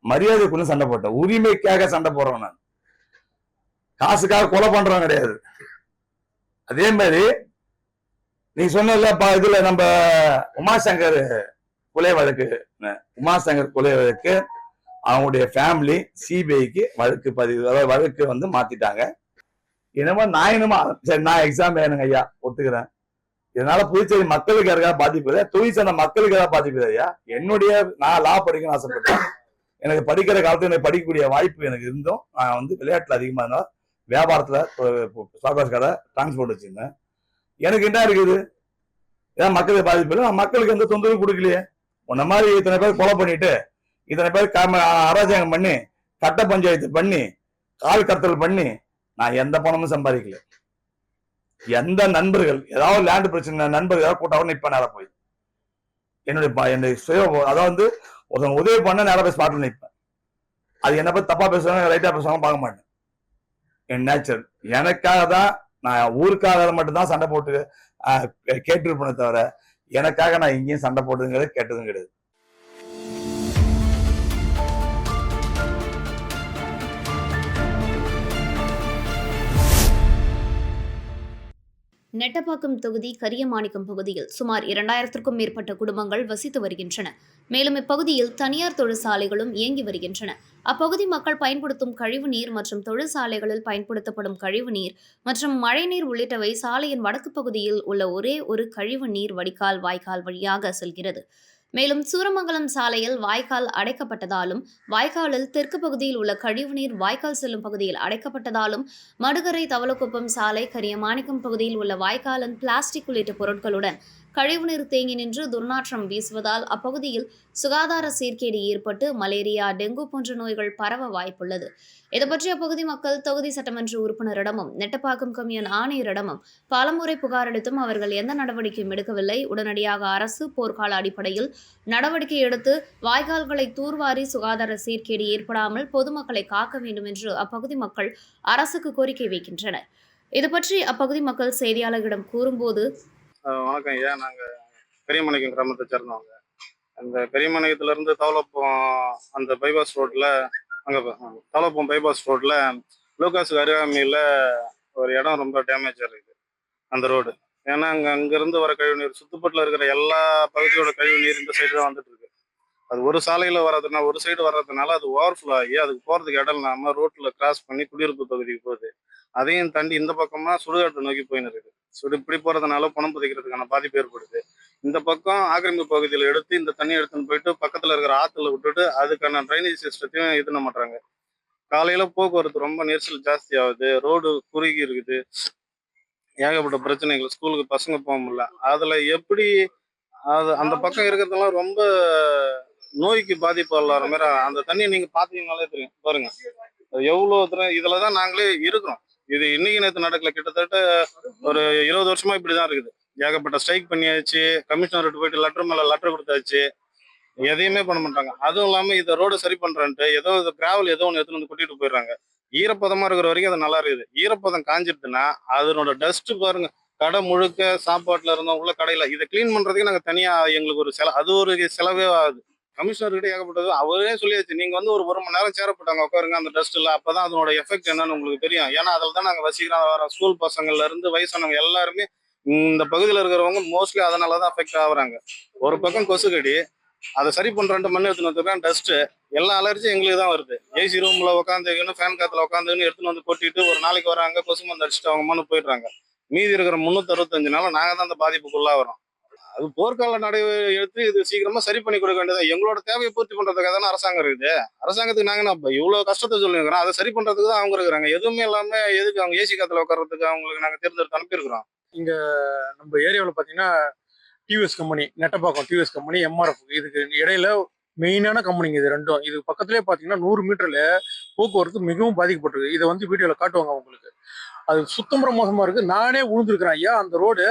மரியாதைக்குள்ள சண்டை போட்டேன். உரிமைக்காக சண்டை போடுறோம். நான் காசுக்காக கொலை பண்றோம் கிடையாது. அதே மாதிரி நீ சொன்ன இதுல நம்ம உமாசங்கர் கொலை வழக்கு அவங்களுடைய ஃபேமிலி சிபிஐக்கு வழக்கு வந்து மாத்திட்டாங்க. என்னமோ சரி நான் எக்ஸாம் வேணுங்க ஐயா, ஒத்துக்கிறேன். இதனால புதுச்சேரி மக்களுக்கு யாருக்காக பாதிப்பு, தொழில் சேர்ந்த மக்களுக்கு ஏதாவது பாதிப்பு ஐயா? நான் லா படிக்கணும்னு ஆசைப்பட்டேன். எனக்கு படிக்கிற காலத்துல எனக்கு படிக்கக்கூடிய வாய்ப்பு எனக்கு இருந்தும் நான் வந்து விளையாட்டுல அதிகமா இருந்தா, வியாபாரத்துல ஸ்டாக் கடை டிரான்ஸ்போர்ட் வச்சிருந்தேன். எனக்கு என்ன இருக்குது? ஏன் மக்களுக்கு பாதிப்பு இல்லை? நான் மக்களுக்கு எந்த தொந்தரவும் கொடுக்கலையே. உன்ன மாதிரி இத்தனை பேர் கொலை பண்ணிட்டு, இத்தனை பேர் அராஜகம் பண்ணி, கட்ட பஞ்சாயத்து பண்ணி, கால் கடத்தல் பண்ணி நான் எந்த பணமும் சம்பாதிக்கல. எந்த நண்பர்கள் ஏதாவது லேண்ட் பிரச்சனை நண்பர்கள் ஏதாவது கூட்ட உடனே இப்ப நேரம் போய் என்னுடைய அதாவது ஒருத்தவங்க உதவி பண்ண நேரம் போய் ஸ்பாட்ல நிற்பேன். அது என்ன பத்தி தப்பா பேசுவாங்க ரைட்டா பேசுவாங்க பார்க்க மாட்டேன். என் நேச்சர். எனக்காக தான் நான் ஊருக்காக மட்டும்தான் சண்டை போட்டு கேட்டிருப்பேனே தவிர எனக்காக நான் எங்கேயும் சண்டை போட்டதுங்கிறது கேட்டதும் கிடையாது. நெட்டப்பாக்கம் தொகுதி கரியமாணிக்கம் பகுதியில் சுமார் 2000க்கும் மேற்பட்ட குடும்பங்கள் வசித்து வருகின்றன. மேலும் இப்பகுதியில் தனியார் தொழிற்சாலைகளும் இயங்கி வருகின்றன. அப்பகுதி மக்கள் பயன்படுத்தும் கழிவுநீர் மற்றும் தொழிற்சாலைகளில் பயன்படுத்தப்படும் கழிவுநீர் மற்றும் மழைநீர் உள்ளிட்டவை சாலையின் வடக்கு பகுதியில் உள்ள ஒரே ஒரு கழிவுநீர் வடிகால் வாய்க்கால் வழியாக செல்கிறது. மேலும் சூரமங்கலம் சாலையில் வாய்க்கால் அடைக்கப்பட்டதாலும், வாய்க்காலில் தெற்கு பகுதியில் உள்ள கழிவுநீர் வாய்க்கால் செல்லும் பகுதியில் அடைக்கப்பட்டதாலும், மடுகரை தவளக்குப்பம் சாலை கரியமாணிக்கம் பகுதியில் உள்ள வாய்க்காலின் பிளாஸ்டிக் உள்ளிட்ட பொருட்களுடன் கழிவுநீர் தேங்கி நின்று துர்நாற்றம் வீசுவதால் அப்பகுதியில் சுகாதார சீர்கேடு ஏற்பட்டு மலேரியா, டெங்கு போன்ற நோய்கள் பரவ வாய்ப்புள்ளது. இதுபற்றி அப்பகுதி மக்கள் தொகுதி சட்டமன்ற உறுப்பினரிடமும் நெட்டப்பாக்கம் கம்யூன் ஆணையரிடமும் பலமுறை புகார் அளித்தும் அவர்கள் எந்த நடவடிக்கையும் எடுக்கவில்லை. உடனடியாக அரசு போர்க்கால அடிப்படையில் நடவடிக்கை எடுத்து வாய்க்கால்களை தூர்வாரி சுகாதார சீர்கேடு ஏற்படாமல் பொதுமக்களை காக்க வேண்டும் என்று அப்பகுதி மக்கள் அரசுக்கு கோரிக்கை வைக்கின்றனர். இதுபற்றி அப்பகுதி மக்கள் செய்தியாளர்களிடம் கூறும்போது, வணக்கம் ஐயா, நாங்கள் பெரியமணிக்கம் கிராமத்தை சேர்ந்தவங்க. அந்த பெரியமணிக்கத்துலேருந்து தவளப்பம் அந்த பைபாஸ் ரோட்டில், அங்கே தவளப்பம் பைபாஸ் ரோட்டில் லோகாஸுக்கு அருகாமையில் ஒரு இடம் ரொம்ப டேமேஜாக இருக்குது அந்த ரோடு. ஏன்னா அங்கேருந்து வர கழிவுநீர் சுத்துப்பட்டில் இருக்கிற எல்லா பகுதியோட கழிவுநீர் இந்த சைடு தான் வந்துட்டு இருக்கு. அது ஒரு சாலையில் வர்றதுனால, ஒரு சைடு வர்றதுனால அது ஓவர்ஃப்ளோ ஆகி அதுக்கு போகிறதுக்கு இடம் இல்லாமல் ரோட்டில் கிராஸ் பண்ணி குடியிருப்பு பகுதிக்கு போகுது. அதையும் தாண்டி இந்த பக்கமாக சுடுகாட்டை நோக்கி போயின்னு இருக்குது. இப்படி போகிறதுனால பணம் புதைக்கிறதுக்கான பாதிப்பு ஏற்படுது. இந்த பக்கம் ஆக்கிரமிப்பு பகுதியில் எடுத்து இந்த தண்ணி எடுத்துன்னு போயிட்டு பக்கத்தில் இருக்கிற ஆற்றுல விட்டுட்டு அதுக்கான ட்ரைனேஜ் சிஸ்டத்தையும் இது பண்ண மாட்டாங்க. காலையில் போக்குவரத்து ரொம்ப நெரிசல் ஜாஸ்தி ஆகுது, ரோடு குறுகி இருக்குது, ஏகப்பட்ட பிரச்சனைகள், ஸ்கூலுக்கு பசங்க போக முடியல. அதில் எப்படி அந்த பக்கம் இருக்கிறதெல்லாம் ரொம்ப நோய்க்கு பாதிப்பு இல்லாத மாதிரி அந்த தண்ணியை நீங்கள் பார்த்தீங்கன்னாலே தெரியும். பாருங்க எவ்வளோ தூரம் இதில் தான் நாங்களே இருக்கிறோம். இது இன்னைக்கு நேற்று நடக்கல, கிட்டத்தட்ட ஒரு 20 வருஷமா இப்படிதான் இருக்குது. ஏகப்பட்ட ஸ்ட்ரைக் பண்ணியாச்சு, கமிஷனர்கிட்ட போயிட்டு லெட்டர் மேல லெட்டர் கொடுத்தாச்சு, எதையுமே பண்ண மாட்டாங்க. அதுவும் இல்லாம இதை ரோட சரி பண்றேன்ட்டு ஏதோ கிராவல் ஏதோ ஒன்று எடுத்துன்னு வந்து கொட்டிட்டு போயிடுறாங்க. ஈரப்பதமா இருக்கிற வரைக்கும் அது நல்லா இருக்குது. ஈரப்பதம் காஞ்சிடுதுன்னா அதனோட டஸ்ட் பாருங்க, கடை முழுக்க சாப்பாட்டுல இருந்தோம் உள்ள கடையில இதை கிளீன் பண்றதுக்கு நாங்க தனியா எங்களுக்கு ஒரு அது ஒரு செலவே ஆகுது. கமிஷனர்கிட்ட ஏகப்பட்டது அவரே சொல்லியாச்சு, நீங்க வந்து ஒரு மணி நேரம் சேரப்பட்டாங்க உட்காருங்க அந்த டஸ்ட்ல, அப்பதான் அதனோட எஃபெக்ட் என்னன்னு உங்களுக்கு தெரியும். ஏன்னா அதில் தான் நாங்க வசிக்கிறோம். வர ஸ்கூல் பசங்கள்ல இருந்து வயசானவங்க எல்லாருமே இந்த பகுதியில் இருக்கிறவங்க மோஸ்ட்லி அதனாலதான் அஃபெக்ட் ஆகுறாங்க. ஒரு பக்கம் கொசுக்கடி, அதை சரி பண்றேன்ட்டு மண் எடுத்துன்னு வந்துருக்கான், டஸ்ட் எல்லா அலர்ஜியும் எங்களுக்கு தான் வருது. ஏசி ரூம்ல உட்காந்துக்கணும், ஃபேன் காத்துல உட்காந்துன்னு எடுத்துன்னு வந்து கொட்டிட்டு ஒரு நாளைக்கு வராங்க, கொசு மருந்து அடிச்சுட்டு அவங்க மண்ணு போயிடுறாங்க. மீதி இருக்கிற 365 நாள் நாங்க தான் அந்த பாதிப்புக்குள்ளா வரோம். அது போர்க்கால நடவடிக்கை எடுத்து இது சீக்கிரமா சரி பண்ணி கொடுக்க வேண்டியது. எங்களோட தேவையை பூர்த்தி பண்றதுக்காக தானே அரசாங்கம் இருக்குது. அரசாங்கத்துக்கு நாங்க இவ்வளவு கஷ்டத்தை சொல்லிருக்கிறோம், அதை சரி பண்றதுக்கு தான் அவங்க இருக்கிறாங்க. எதுவுமே இல்லாம எதுக்கு அவங்க ஏசி காத்துல உட்கார்றதுக்கு அவங்களுக்கு நாங்க தேர்ந்தெடுத்து அனுப்பியிருக்கிறோம். இங்க நம்ம ஏரியாவில் பாத்தீங்கன்னா TVS company, Nettapakkam TVS company, MRF, இதுக்கு இடையில மெயினான கம்பெனிங்க இது ரெண்டும். இது பக்கத்துலேயே பாத்தீங்கன்னா 100 மீட்டர்ல போக்குவரத்து மிகவும் பாதிக்கப்பட்டிருக்கு. இதை வந்து வீடியோல காட்டுவாங்க உங்களுக்கு. அது சுத்தம் மோசமா இருக்கு. நானே உழுந்துருக்கிறேன் ஐயா. அந்த ரோடு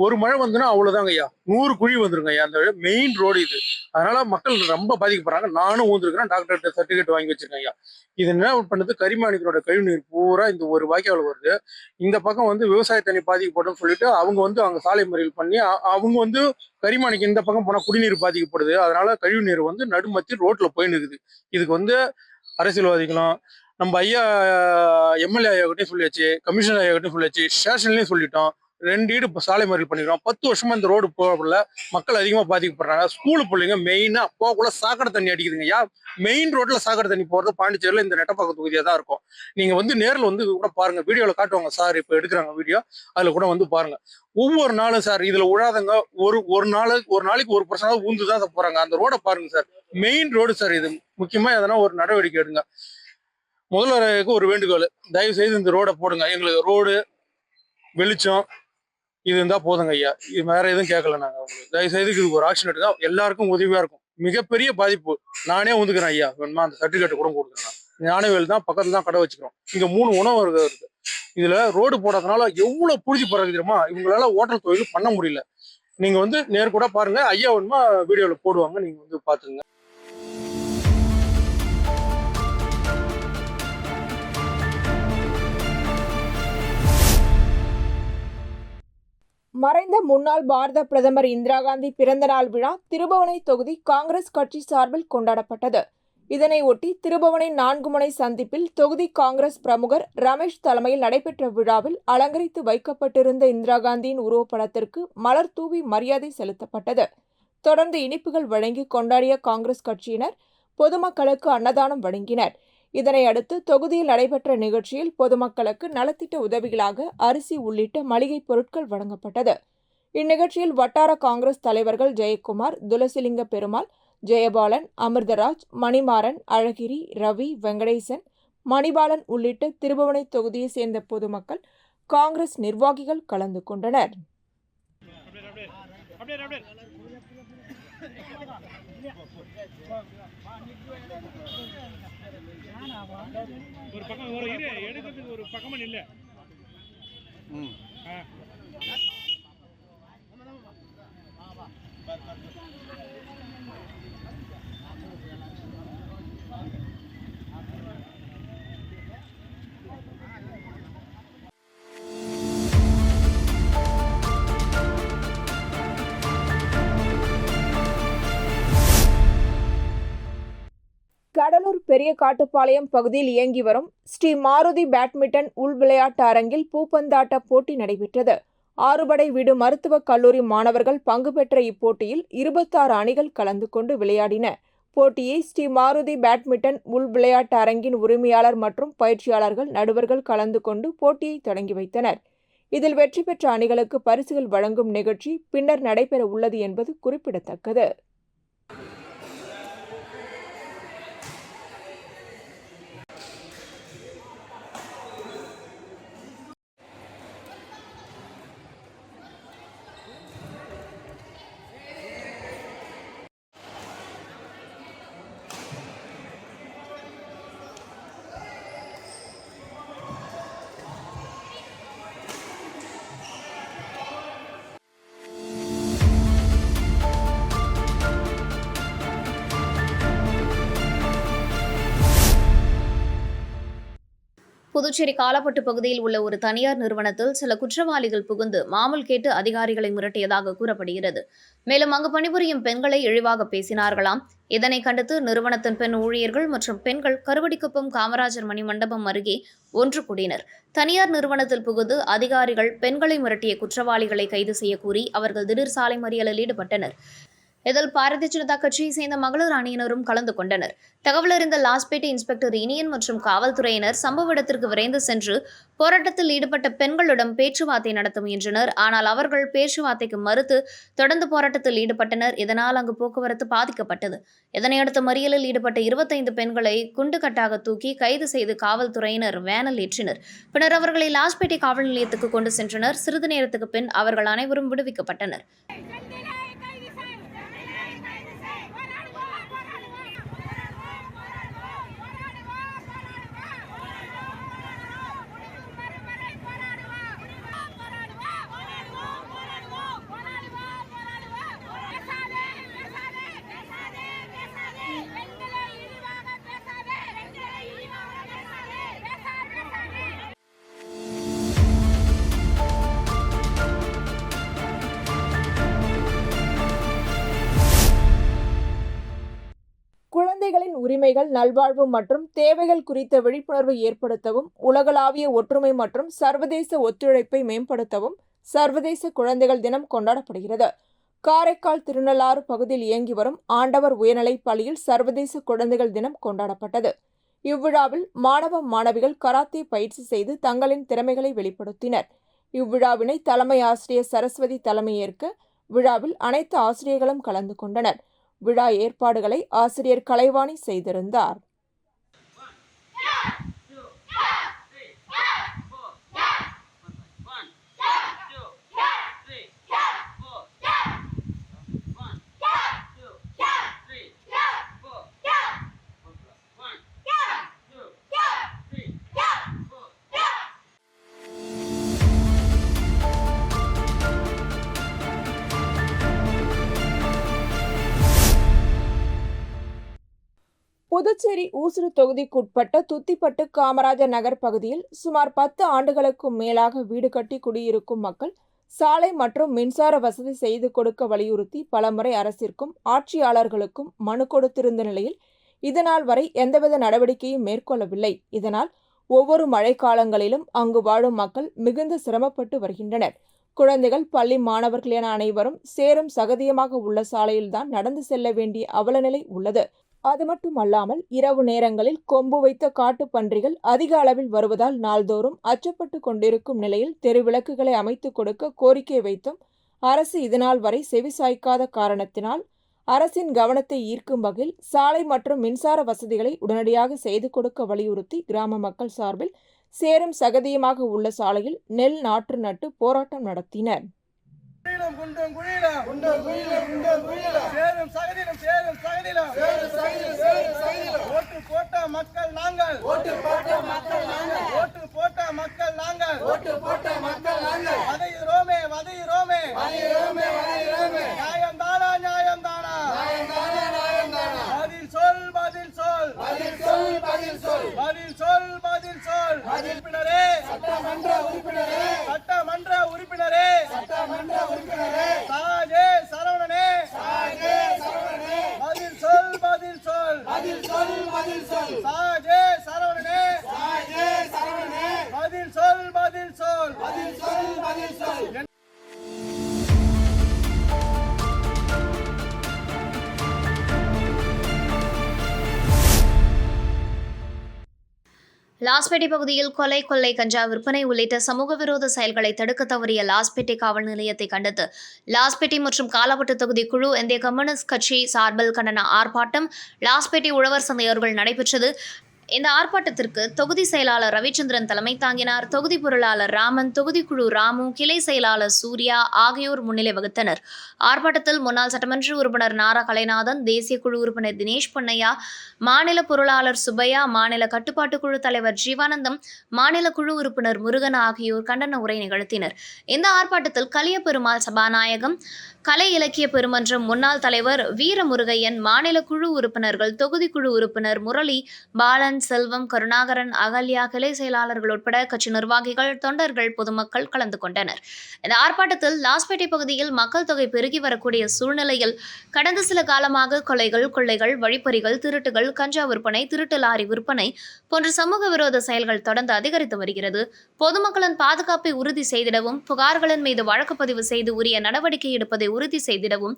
ஒரு மழை வந்துன்னா அவ்வளவுதாங்க ஐயா, 100 குழி வந்துருங்க ஐயா. அந்த மெயின் ரோடு இது. அதனால மக்கள் ரொம்ப பாதிக்கப்படுறாங்க. நானும் ஊந்துருக்கிறேன், டாக்டர்கிட்ட சர்டிபிகேட் வாங்கி வச்சிருக்கேன் ஐயா. இது என்ன பண்ணுது, கரிமாணிக்கரோட கழிவுநீர் பூரா இந்த ஒரு வாய்க்கால் வருது. இந்த பக்கம் வந்து விவசாய தண்ணி பாதிக்கப்படும் சொல்லிட்டு அவங்க வந்து அங்க சாலை மறியல் பண்ணி அவங்க வந்து கரிமாணிக்கு இந்த பக்கம் போனா குடிநீர் பாதிக்கப்படுது. அதனால கழிவுநீர் வந்து நடுமத்தி ரோட்ல போயின்னு இருக்குது. இதுக்கு வந்து அரசியல்வாதிகளும் நம்ம ஐயா எம்எல்ஏ ஐயாக்கிட்டையும் சொல்லியாச்சு, கமிஷனர் ஐயாக்கிட்டையும் சொல்லியாச்சு, ஸ்டேஷன்லயும் சொல்லிட்டோம். 2 ஈடு சாலை மறியல் பண்ணிக்கிறோம். 10 வருஷமா இந்த ரோடு போகல, மக்கள் அதிகமா பாதிக்கப்படுறாங்க. ஸ்கூலு பிள்ளைங்க மெயினா போகக்குள்ள சாக்கடை தண்ணி அடிக்குதுங்க ஐயா. மெயின் ரோட்ல சாக்கடை தண்ணி போறது பாண்டிச்சேரியில இந்த நெட்டப்பாக்கம் தொகுதியா தான் இருக்கும். நீங்க வந்து நேரில் வந்து கூட பாருங்க, வீடியோல காட்டுவாங்க சார், இப்ப எடுக்கிறாங்க வீடியோ, அதுல கூட வந்து பாருங்க. ஒவ்வொரு நாளும் சார் இதுல விழாதங்க ஒரு நாளைக்கு 1% ஊந்துதான் போறாங்க. அந்த ரோட பாருங்க சார், மெயின் ரோடு சார். இது முக்கியமா எதனா ஒரு நடவடிக்கை எடுங்க. முதல்வருக்கு ஒரு வேண்டுகோள், தயவு செய்து இந்த ரோட போடுங்க. எங்களுக்கு ரோடு, வெளிச்சம் இது இருந்தா போதுங்க ஐயா. இது வேற எதுவும் கேட்கல நாங்க. உங்களுக்கு தயவு செய்து இதுக்கு ஒரு ஆக்ஷன் எடுங்க, எல்லாருக்கும் உதவியா இருக்கும். மிகப்பெரிய பாதிப்பு. நானே வந்துக்கிறேன் ஐயா, வேணுமா அந்த சர்டிபிகேட் கூட கொடுக்குறேன். ஞானவேல் தான், பக்கத்துல தான் கடை வச்சுக்கிறோம். இங்க 3 உணவு இருக்கு. இதுல ரோடு போடாதனால எவ்வளவு புழுதி பறக்குது தெரியுமா? இவங்களால ஹோட்டல் தொழில் பண்ண முடியல. நீங்க வந்து நேர்கூட பாருங்க ஐயா, வேணுமா வீடியோல போடுவாங்க, நீங்க வந்து பாத்துங்க. மறைந்த முன்னாள் பாரத பிரதமர் இந்திரா காந்தி பிறந்த நாள் விழா திருபுவனை தொகுதி காங்கிரஸ் கட்சி சார்பில் கொண்டாடப்பட்டது. இதனை ஒட்டி திருபுவனை 4 முனை சந்திப்பில் தொகுதி காங்கிரஸ் பிரமுகர் ரமேஷ் தலைமையில் நடைபெற்ற விழாவில் அலங்கரித்து வைக்கப்பட்டிருந்த இந்திரா காந்தியின் உருவப்படத்திற்கு மலர் தூவி மரியாதை செலுத்தப்பட்டது. தொடர்ந்து இனிப்புகள் வழங்கி கொண்டாடிய காங்கிரஸ் கட்சியினர் பொதுமக்களுக்கு அன்னதானம் வழங்கினர். இதனையடுத்து தொகுதியில் நடைபெற்ற நிகழ்ச்சியில் பொதுமக்களுக்கு நலத்திட்ட உதவிகளாக அரிசி உள்ளிட்ட மளிகை பொருட்கள் வழங்கப்பட்டது. இந்நிகழ்ச்சியில் வட்டார காங்கிரஸ் தலைவர்கள் ஜெயக்குமார், துளசிலிங்க பெருமாள், ஜெயபாலன், அமிர்தராஜ், மணிமாறன், அழகிரி, ரவி, வெங்கடேசன், மணிபாலன் உள்ளிட்ட திருபுவனை தொகுதியை சேர்ந்த பொதுமக்கள், காங்கிரஸ் நிர்வாகிகள் கலந்து கொண்டனர். ஒரு பக்கம் ஒரு எடுக்கிறதுக்கு ஒரு பக்கமா இல்ல. கடலூர் பெரிய காட்டுப்பாளையம் பகுதியில் இயங்கி வரும் ஸ்ரீ மாருதி பேட்மிண்டன் உள் விளையாட்டு அரங்கில் பூப்பந்தாட்ட போட்டி நடைபெற்றது. ஆறுபடை வீடு மருத்துவக் கல்லூரி மாணவர்கள் பங்கு பெற்ற இப்போட்டியில் 26 அணிகள் கலந்து கொண்டு விளையாடின. போட்டியை ஸ்ரீ மாருதி பேட்மிண்டன் உள் விளையாட்டு அரங்கின் உரிமையாளர் மற்றும் பயிற்சியாளர்கள், நடுவர்கள் கலந்து கொண்டு போட்டியை தொடங்கி வைத்தனர். இதில் வெற்றி பெற்ற அணிகளுக்கு பரிசுகள் வழங்கும் நிகழ்ச்சி பின்னர் நடைபெற உள்ளது என்பது குறிப்பிடத்தக்கது. புதுச்சேரி காலாப்பட்டு பகுதியில் உள்ள ஒரு தனியார் நிறுவனத்தில் சில குற்றவாளிகள் புகுந்து மாமூல் கேட்டு அதிகாரிகளை மிரட்டியதாக கூறப்படுகிறது. மேலும் அங்கு பணிபுரியும் பெண்களை இழிவாக பேசினார்களாம். இதனை கண்டித்து நிறுவனத்தின் பெண் ஊழியர்கள் மற்றும் பெண்கள் கருவடிக்குப்பம் காமராஜர் மணி மண்டபம் அருகே ஒன்று கூடினர். தனியார் நிறுவனத்தில் புகுந்து அதிகாரிகள் பெண்களை மிரட்டிய குற்றவாளிகளை கைது செய்ய கூறி அவர்கள் திடீர் சாலை மறியலில் ஈடுபட்டனர். இதில் பாரதிய ஜனதா கட்சியை சேர்ந்த மகளிர் அணியினரும் கலந்து கொண்டனர். தகவல் அறிந்த லாஸ்பேட்டை இன்ஸ்பெக்டர் இனியன் மற்றும் காவல்துறையினர் சம்பவ இடத்திற்கு விரைந்து சென்று போராட்டத்தில் ஈடுபட்ட பெண்களிடம் பேச்சுவார்த்தை நடத்த முயன்றனர். ஆனால் அவர்கள் பேச்சுவார்த்தைக்கு மறுத்து தொடர்ந்து போராட்டத்தில் ஈடுபட்டனர். இதனால் அங்கு போக்குவரத்து பாதிக்கப்பட்டது. இதனையடுத்து மறியலில் ஈடுபட்ட 25 பெண்களை குண்டுகட்டாக தூக்கி கைது செய்து காவல்துறையினர் வேனில் ஏற்றினர். பின்னர் அவர்களை லாஸ்பேட்டை காவல் நிலையத்துக்கு கொண்டு சென்றனர். சிறிது நேரத்துக்கு பின் அவர்கள் அனைவரும் விடுவிக்கப்பட்டனர். குழந்தைகளின் உரிமைகள், நல்வாழ்வு மற்றும் தேவைகள் குறித்த விழிப்புணர்வை ஏற்படுத்தவும், உலகளாவிய ஒற்றுமை மற்றும் சர்வதேச ஒத்துழைப்பை மேம்படுத்தவும் சர்வதேச குழந்தைகள் தினம் கொண்டாடப்படுகிறது. காரைக்கால் திருநள்ளாறு பகுதியில் இயங்கி வரும் ஆண்டவர் உயர்நிலைப் பள்ளியில் சர்வதேச குழந்தைகள் தினம் கொண்டாடப்பட்டது. இவ்விழாவில் மாணவ மாணவிகள் கராத்தே பயிற்சி செய்து தங்களின் திறமைகளை வெளிப்படுத்தினர். இவ்விழாவினை தலைமை ஆசிரியர் சரஸ்வதி தலைமையேற்க விழாவில் அனைத்து ஆசிரியர்களும் கலந்து கொண்டனர். விழா ஏற்பாடுகளை ஆசிரியர் கலைவாணி செய்திருந்தார். புதுச்சேரி ஊசுடு தொகுதிக்குட்பட்ட துத்திப்பட்டு காமராஜர் நகர் பகுதியில் சுமார் 10 ஆண்டுகளுக்கும் மேலாக வீடு கட்டி குடியிருக்கும் மக்கள் சாலை மற்றும் மின்சார வசதி செய்து கொடுக்க வலியுறுத்தி பலமுறை அரசிற்கும் ஆட்சியாளர்களுக்கும் மனு கொடுத்திருந்த நிலையில் இதனால் வரை எந்தவித நடவடிக்கையும் மேற்கொள்ளவில்லை. இதனால் ஒவ்வொரு மழைக்காலங்களிலும் அங்கு வாழும் மக்கள் மிகுந்த சிரமப்பட்டு வருகின்றனர். குழந்தைகள், பள்ளி மாணவர்கள் என அனைவரும் சேரும் சகதியமாக உள்ள சாலையில்தான் நடந்து செல்ல வேண்டிய அவலநிலை உள்ளது. அது மட்டுமல்லாமல் இரவு நேரங்களில் கொம்பு வைத்த காட்டுப் பன்றிகள் அதிக அளவில் வருவதால் நாள்தோறும் அச்சப்பட்டு கொண்டிருக்கும் நிலையில் தெருவிளக்குகளை அமைத்துக் கொடுக்க கோரிக்கை வைத்தும் அரசு இதுநாள் வரை செவிசாய்க்காத காரணத்தினால் அரசின் கவனத்தை ஈர்க்கும் வகையில் சாலை மற்றும் மின்சார வசதிகளை உடனடியாக செய்து கொடுக்க வலியுறுத்தி கிராம மக்கள் சார்பில் சேரும் சகதியமாக உள்ள சாலையில் நெல் நாற்று நட்டு போராட்டம் நடத்தினர். சட்டமன்ற உறுப்பினரே சாஜே சரவணனே பதில் சொல் சாஜே சரவணனே பதில் சொல் லாஸ்பேட்டை பகுதியில் கொள்ளை, கஞ்சா விற்பனை உள்ளிட்ட சமூக விரோத செயல்களை தடுக்க தவறிய லாஸ்பேட்டை காவல் நிலையத்தை கண்டித்து லாஸ்பேட்டை மற்றும் காலாப்பட்டு தொகுதி குழு இந்திய கம்யூனிஸ்ட் கட்சி சார்பில் கண்டன ஆர்ப்பாட்டம் லாஸ்பேட்டை உழவர் சந்தையர்கள் நடைபெற்றது. இந்த ஆர்ப்பாட்டத்திற்கு தொகுதி செயலாளர் ரவிச்சந்திரன் தலைமை தாங்கினார். தொகுதி பொருளாளர் ராமன், தொகுதிக்குழு ராமு, கிளை செயலாளர் சூர்யா ஆகியோர் முன்னிலை வகித்தனர். ஆர்ப்பாட்டத்தில் முன்னாள் சட்டமன்ற உறுப்பினர் நாரா கலைநாதன், தேசிய குழு உறுப்பினர் தினேஷ் பொன்னையா, மாநில பொருளாளர் சுப்பையா, மாநில கட்டுப்பாட்டு குழு தலைவர் ஜீவானந்தம், மாநில குழு உறுப்பினர் முருகன் ஆகியோர் கண்டன உரை நிகழ்த்தினர். இந்த ஆர்ப்பாட்டத்தில் கலியபெருமாள் சபாநாயகம், கலை இலக்கிய பெருமன்றம் முன்னாள் தலைவர் வீரமுருகையன், மாநில குழு உறுப்பினர்கள், தொகுதிக்குழு உறுப்பினர் முரளி, பாலன், செல்வம், கருணாகரன், அகல்யா, கிளை செயலாளர்கள் உட்பட கட்சி நிர்வாகிகள், தொண்டர்கள், பொதுமக்கள் கலந்து கொண்டனர். இந்த ஆர்ப்பாட்டத்தில் லாஸ்பேட்டை பகுதியில் மக்கள் தொகை பெருகி வரக்கூடிய சூழ்நிலையில் கடந்த சில காலமாக கொள்ளைகள், வழிப்பறிகள், திருட்டுகள், கஞ்சா விற்பனை, திருட்டு லாரி விற்பனை போன்ற சமூக விரோத செயல்கள் தொடர்ந்து அதிகரித்து வருகிறது. பொதுமக்களின் பாதுகாப்பை உறுதி செய்திடவும், புகார்களின் மீது வழக்கு பதிவு செய்து உரிய நடவடிக்கை எடுப்பதை உறுதி செய்திடவும்,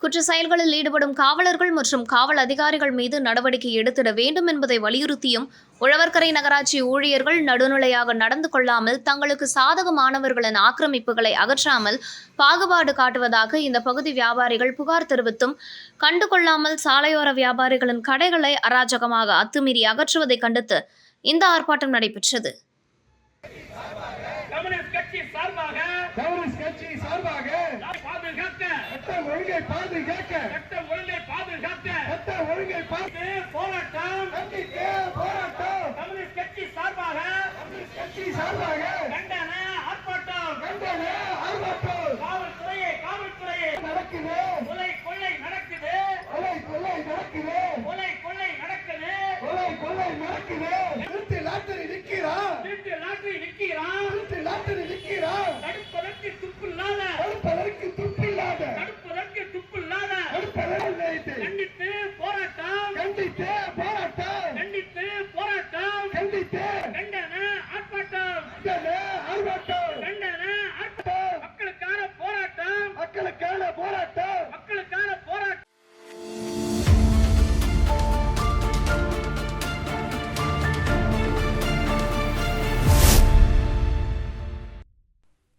குற்ற செயல்களில் ஈடுபடும் காவலர்கள் மற்றும் காவல் அதிகாரிகள் மீது நடவடிக்கை எடுத்திட வேண்டும் என்பதை வலியுறுத்தியும், உழவர்கரை நகராட்சி ஊழியர்கள் நடுநிலையாக நடந்து கொள்ளாமல் தங்களுக்கு சாதகமானவர்களின் ஆக்கிரமிப்புகளை அகற்றாமல் பாகுபாடு காட்டுவதாக இந்த பகுதி வியாபாரிகள் புகார் தெரிவித்தும், கண்டுகொள்ளாமல் சாலையோர வியாபாரிகளின் கடைகளை அராஜகமாக அத்துமீறி அகற்றுவதை கண்டித்து இந்த ஆர்ப்பாட்டம் நடைபெற்றது.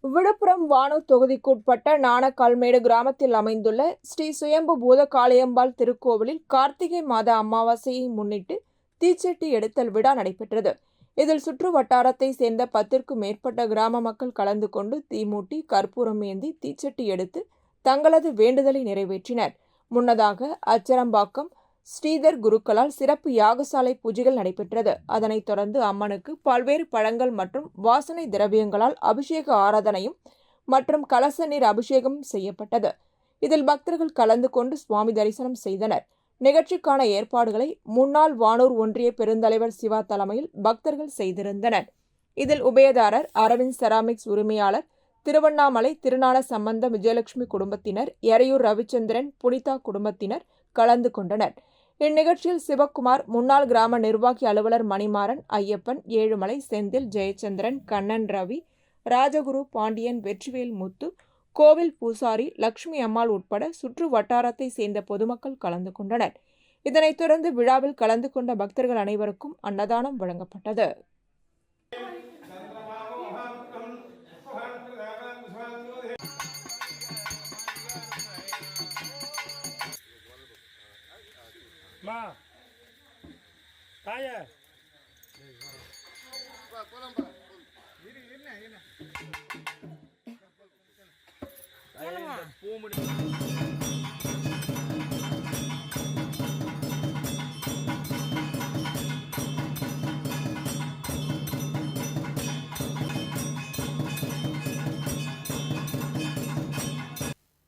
விழுப்புரம் வானூர் தொகுதிக்குட்பட்ட நாணக்கால்மேடு கிராமத்தில் அமைந்துள்ள ஸ்ரீ சுயம்பு பூத காளியம்பாள் திருக்கோவிலில் கார்த்திகை மாத அமாவாசையை முன்னிட்டு தீச்சட்டி எடுத்தல் விழா நடைபெற்றது. இதில் சுற்று வட்டாரத்தை சேர்ந்த 10க்கும் மேற்பட்ட கிராம மக்கள் கலந்து கொண்டு தீமூட்டி, கற்பூரம் ஏந்தி தீச்சட்டி எடுத்து தங்களது வேண்டுதலை நிறைவேற்றினர். முன்னதாக அச்சரம்பாக்கம் ஸ்ரீதர் குருக்களால் சிறப்பு யாகசாலை பூஜைகள் நடைபெற்றது. அதனைத் தொடர்ந்து அம்மனுக்கு பல்வேறு பழங்கள் மற்றும் வாசனை திரவியங்களால் அபிஷேக ஆராதனையும் மற்றும் கலச நீர் அபிஷேகம் செய்யப்பட்டது. இதில் பக்தர்கள் கலந்து கொண்டு சுவாமி தரிசனம் செய்தனர். நிகழ்ச்சிக்கான ஏற்பாடுகளை முன்னாள் வானூர் ஒன்றிய பெருந்தலைவர் சிவா தலைமையில் பக்தர்கள் செய்திருந்தனர். இதில் உபயதாரர் அரவிந்த் செராமிக்ஸ் உரிமையாளர், திருவண்ணாமலை திருநாள சம்பந்தம் விஜயலட்சுமி குடும்பத்தினர், எரையூர் ரவிச்சந்திரன், புனிதா குடும்பத்தினர் கலந்து கொண்டனர். இந்நிகழ்ச்சியில் சிவக்குமார், முன்னாள் கிராம நிர்வாகி அலுவலர் மணிமாறன், ஐயப்பன், ஏழுமலை, செந்தில், ஜெயச்சந்திரன், கண்ணன், ரவி, ராஜகுரு, பாண்டியன், வெற்றிவேல், முத்து, கோவில் பூசாரி, லட்சுமி அம்மாள் உட்பட சுற்று வட்டாரத்தை சேர்ந்த பொதுமக்கள் கலந்து கொண்டனர். இதனைத் தொடர்ந்து விழாவில் கலந்து கொண்ட பக்தர்கள் அனைவருக்கும் அன்னதானம் வழங்கப்பட்டது.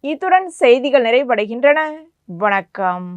இத்துடன் செய்திகள் நிறைவடைகின்றன. வணக்கம்.